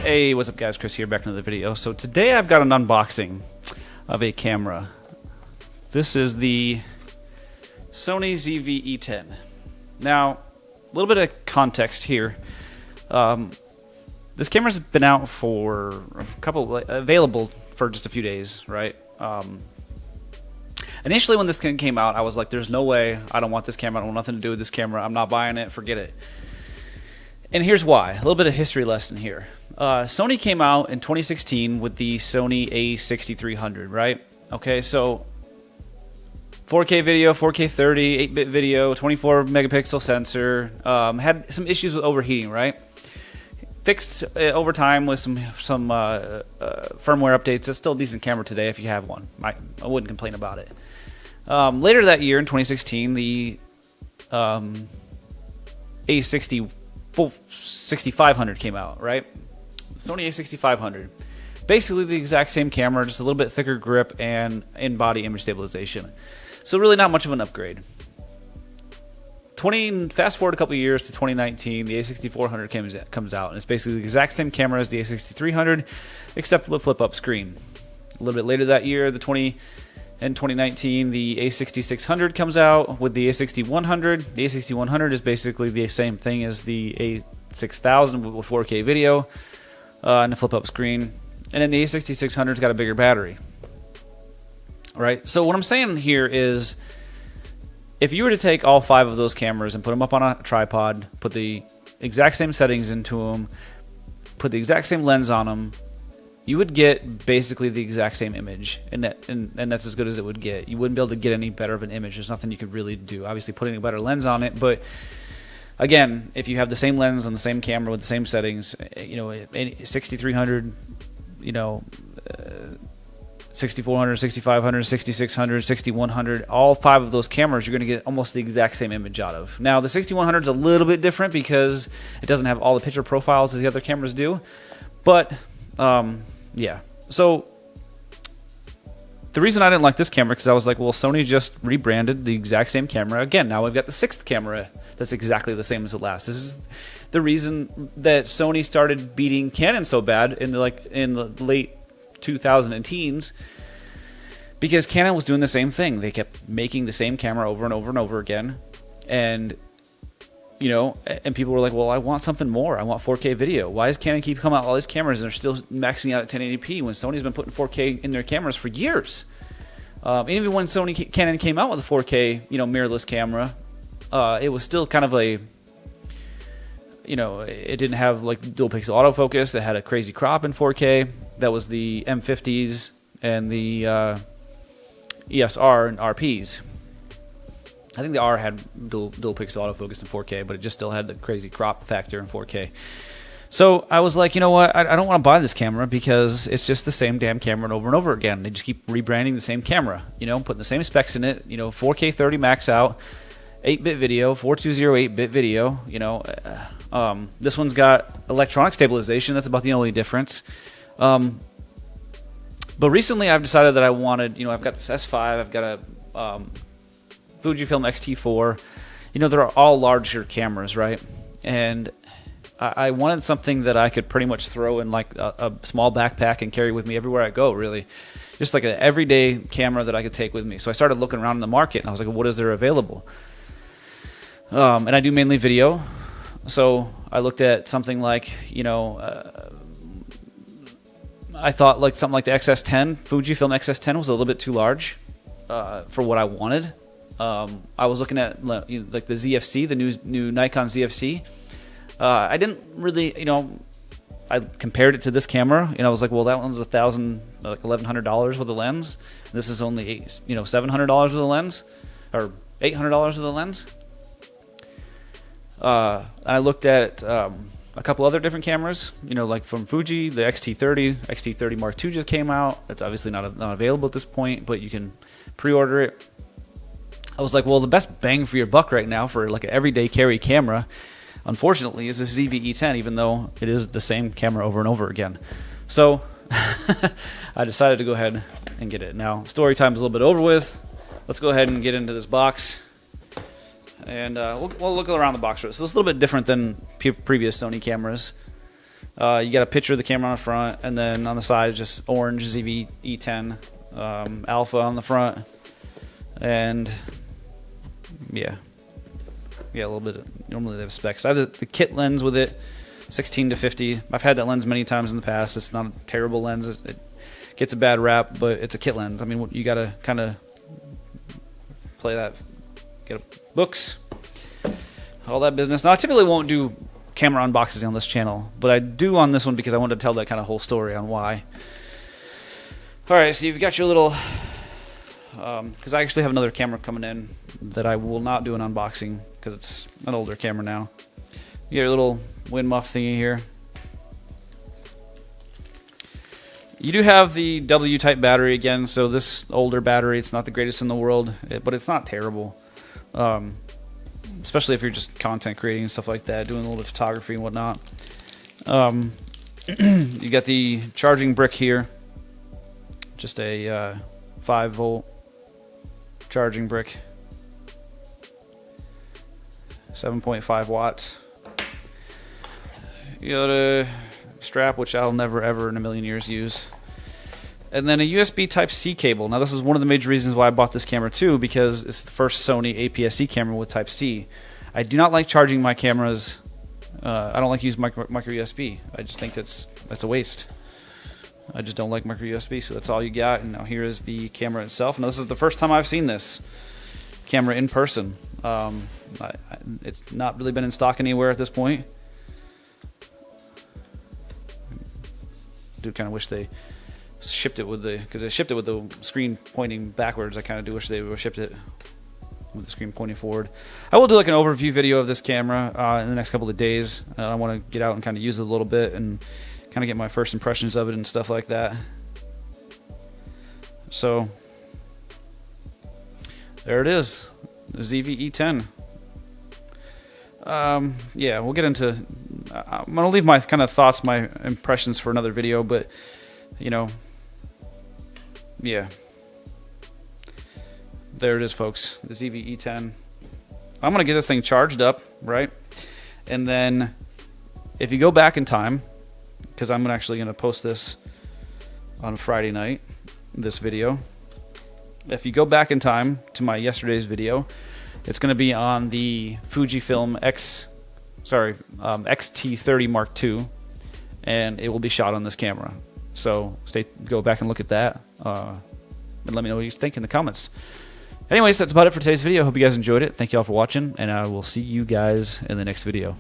Hey, what's up guys, Chris here, back in another video. So today I've got an unboxing of a camera. This is the Sony ZV-E10. Now, a little bit of context here. This camera's been out for available for just a few days, right? Initially when this thing came out, I was like, there's no way, I don't want this camera, I don't want nothing to do with this camera, I'm not buying it, forget it. And here's why. A little bit of history lesson here. Sony came out in 2016 with the Sony a6300, right? Okay, so 4K video, 4K 30, 8-bit video, 24 megapixel sensor. Had some issues with overheating, right? Fixed over time with some firmware updates. It's still a decent camera today if you have one. I wouldn't complain about it. Later that year in 2016, the A6500 came out, right? Sony a6500. Basically the exact same camera, just a little bit thicker grip and in-body image stabilization. So really not much of an upgrade. Fast forward a couple years to 2019, the a6400 comes out, and it's basically the exact same camera as the a6300, except for the flip-up screen. A little bit later that year, in 2019, the a6600 comes out with the a6100. The a6100 is basically the same thing as the a6000 with 4K video and a flip-up screen. And then the a6600's got a bigger battery. Right? So what I'm saying here is, if you were to take all 5 of those cameras and put them up on a tripod, put the exact same settings into them, put the exact same lens on them, you would get basically the exact same image, and that's as good as it would get. You wouldn't be able to get any better of an image. There's nothing you could really do. Obviously, putting a better lens on it, but again, if you have the same lens on the same camera with the same settings, 6300, 6400, 6500, 6600, 6100, all 5 of those cameras, you're going to get almost the exact same image out of. Now, the 6100 is a little bit different because it doesn't have all the picture profiles that the other cameras do, but yeah. So the reason I didn't like this camera, because I was like, well, Sony just rebranded the exact same camera again. Now we've got the 6th camera that's exactly the same as the last. This is the reason that Sony started beating Canon so bad in the late 2010s, because Canon was doing the same thing. They kept making the same camera over and over and over again, and and people were like, well, I want something more. I want 4K video. Why does Canon keep coming out with all these cameras and they're still maxing out at 1080p when Sony's been putting 4K in their cameras for years? Even when Canon came out with a 4K mirrorless camera, it was still kind of a it didn't have like dual pixel autofocus. It had a crazy crop in 4K. That was the M50s and the ESR and RPs. I think the R had dual pixel autofocus in 4K, but it just still had the crazy crop factor in 4K. So I was like, you know what? I don't want to buy this camera because it's just the same damn camera over and over again. They just keep rebranding the same camera, putting the same specs in it. 4K 30 max out, 8-bit video, 4208 8-bit video. This one's got electronic stabilization. That's about the only difference. But recently I've decided that I wanted, I've got this S5, I've got a Fujifilm X-T4. They're all larger cameras, right? And I wanted something that I could pretty much throw in like a small backpack and carry with me everywhere I go, really. Just like an everyday camera that I could take with me. So I started looking around in the market, and I was like, what is there available? And I do mainly video. So I looked at something like, I thought like something like the XS10, Fujifilm XS10 was a little bit too large for what I wanted. I was looking at like the ZFC, the new Nikon ZFC. I didn't really, I compared it to this camera, and I was like, well, that one's $1,100 with a lens. This is only $700 with a lens, or $800 with a lens. I looked at a couple other different cameras, like from Fuji, the X-T30 Mark II just came out. It's obviously not available at this point, but you can pre-order it. I was like, well, the best bang for your buck right now for like an everyday carry camera, unfortunately, is this ZV-E10, even though it is the same camera over and over again. So I decided to go ahead and get it. Now, story time is a little bit over with. Let's go ahead and get into this box. And we'll look around the box. So it's a little bit different than previous Sony cameras. You got a picture of the camera on the front, and then on the side is just orange ZV-E10 alpha on the front, and yeah, a little bit of, normally they have specs. I have the kit lens with it, 16-50. I've had that lens many times in the past. It's not a terrible lens. It gets a bad rap, but it's a kit lens. I mean, you got to kind of play that, get books, all that business. Now, I typically won't do camera unboxing on this channel, but I do on this one because I wanted to tell that kind of whole story on why. Alright, so you've got your little, because I actually have another camera coming in that I will not do an unboxing because it's an older camera now. You got your little wind muff thingy here. You do have the W-type battery again, so this older battery, it's not the greatest in the world, but it's not terrible. Especially if you're just content creating and stuff like that, doing a little bit of photography and whatnot. You got the charging brick here, just a 5-volt charging brick, 7.5 watts. You got a strap, which I'll never ever in a million years use. And then a USB Type-C cable. Now, this is one of the major reasons why I bought this camera, too, because it's the first Sony APS-C camera with Type-C. I do not like charging my cameras. I don't like using micro USB. I just think that's a waste. I just don't like micro USB, so that's all you got. And now here is the camera itself. Now, this is the first time I've seen this camera in person. It's not really been in stock anywhere at this point. I do kind of wish they shipped it with because they shipped it with the screen pointing backwards. I kind of do wish they would have shipped it with the screen pointing forward. I will do like an overview video of this camera in the next couple of days. I want to get out and kind of use it a little bit and kind of get my first impressions of it and stuff like that. So there it is, the ZV-E10. Yeah, we'll get into. I'm gonna leave my kind of thoughts, my impressions for another video, but you know. Yeah, there it is, folks, the ZV-E10. I'm going to get this thing charged up, right? And then if you go back in time, because I'm actually going to post this on Friday night, this video. If you go back in time to my yesterday's video, it's going to be on the Fujifilm X-T30 Mark II, and it will be shot on this camera. So go back and look at that, and let me know what you think in the comments. Anyways, that's about it for today's video. Hope you guys enjoyed it. Thank you all for watching, and I will see you guys in the next video.